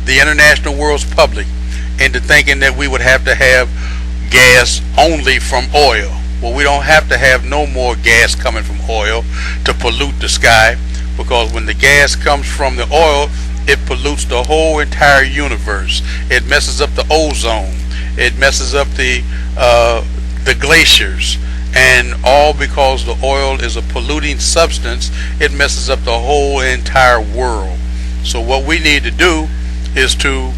the international world's public into thinking that we would have to have gas only from oil. Well, we don't have to have no more gas coming from oil to pollute the sky, because when the gas comes from the oil, it pollutes the whole entire universe. It messes up the ozone. It messes up the glaciers, and all because the oil is a polluting substance. It messes up the whole entire world. So what we need to do is to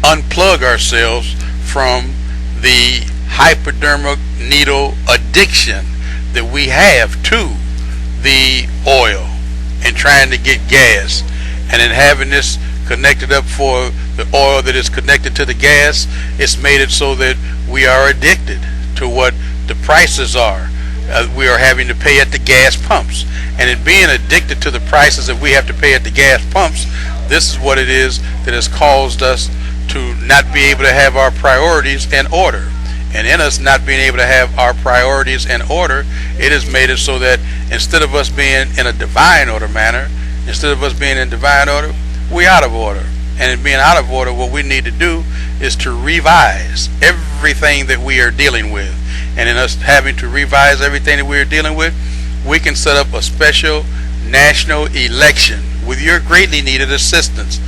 unplug ourselves from the hypodermic needle addiction that we have to the oil and trying to get gas, and then having this connected up for the oil that is connected to the gas. It's made it so that we are addicted to what the prices are. We are having to pay at the gas pumps, and in being addicted to the prices that we have to pay at the gas pumps, this is what it is that has caused us to not be able to have our priorities in order. And in us not being able to have our priorities in order, it has made it so that instead of us being in a divine order manner, instead of us being in divine order, we're out of order. And in being out of order, what we need to do is to revise everything that we are dealing with. And in us having to revise everything that we are dealing with, we can set up a special national election with your greatly needed assistance.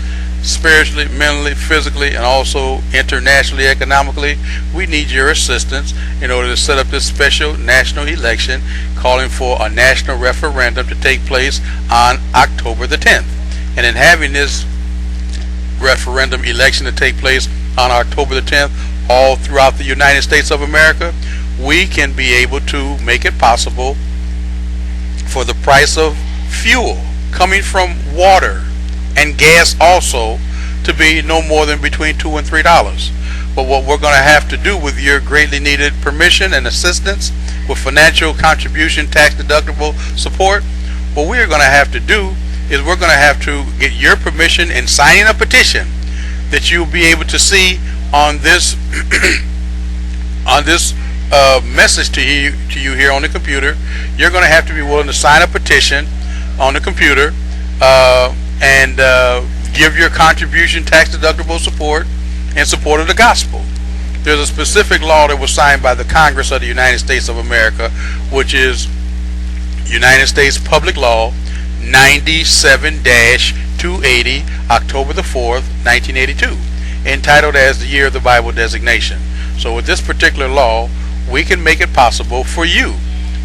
Spiritually, mentally, physically, and also internationally, economically, we need your assistance in order to set up this special national election, calling for a national referendum to take place on October the 10th. And in having this referendum election to take place on October the 10th all throughout the United States of America, we can be able to make it possible for the price of fuel coming from water and gas also to be no more than between $2 and $3. But what we're going to have to do with your greatly needed permission and assistance with financial contribution, tax deductible support, what we're going to have to do is we're going to have to get your permission in signing a petition that you'll be able to see on this on this message to you here on the computer. You're going to have to be willing to sign a petition on the computer and give your contribution, tax deductible support in support of the gospel. There's a specific law that was signed by the Congress of the United States of America, which is United States Public Law 97-280, October the 4th, 1982, entitled as the Year of the Bible Designation. So with this particular law, we can make it possible for you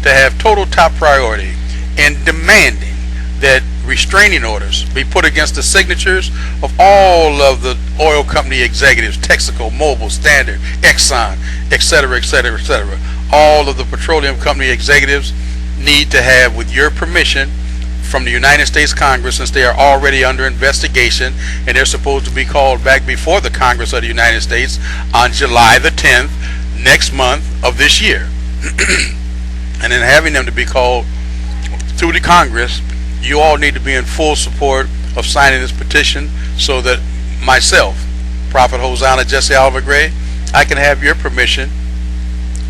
to have total top priority in demanding that restraining orders be put against the signatures of all of the oil company executives, Texaco, Mobil, Standard, Exxon, etc., etc., etc. All of the petroleum company executives need to have, with your permission from the United States Congress, since they are already under investigation and they're supposed to be called back before the Congress of the United States on July the 10th next month of this year. And then having them to be called through the Congress, you all need to be in full support of signing this petition so that myself, Prophet Hosanna Jesse Oliver Gray, I can have your permission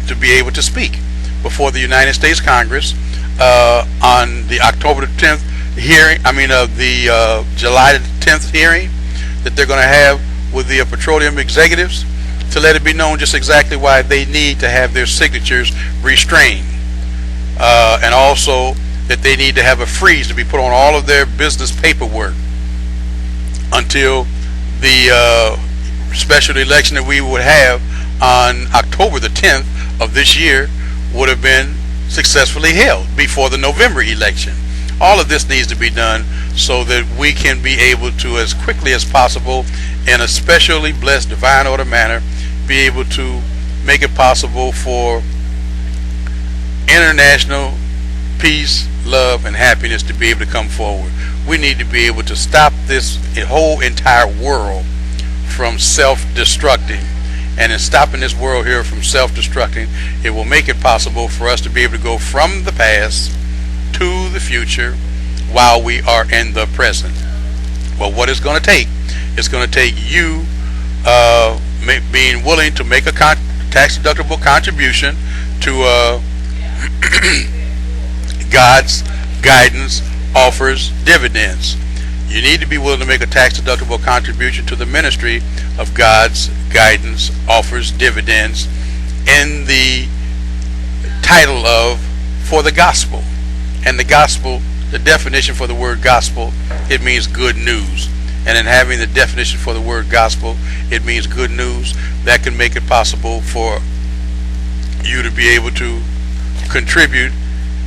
to be able to speak before the United States Congress on the October the 10th hearing, the July the 10th hearing that they're going to have with the petroleum executives, to let it be known just exactly why they need to have their signatures restrained, and also that they need to have a freeze to be put on all of their business paperwork until the special election that we would have on October the 10th of this year would have been successfully held before the November election. All of this needs to be done so that we can be able to, as quickly as possible, in a specially blessed divine order manner, be able to make it possible for international peace, love, and happiness to be able to come forward. We need to be able to stop this whole entire world from self-destructing. And in stopping this world here from self-destructing, it will make it possible for us to be able to go from the past to the future while we are in the present. Well, what it's going to take, it's going to take you being willing to make a tax-deductible contribution to God's guidance offers dividends. You need to be willing to make a tax-deductible contribution to the ministry of God's guidance offers dividends in the title of For the Gospel. And the gospel, the definition for the word gospel, it means good news. And in having the definition for the word gospel, it means good news. That can make it possible for you to be able to contribute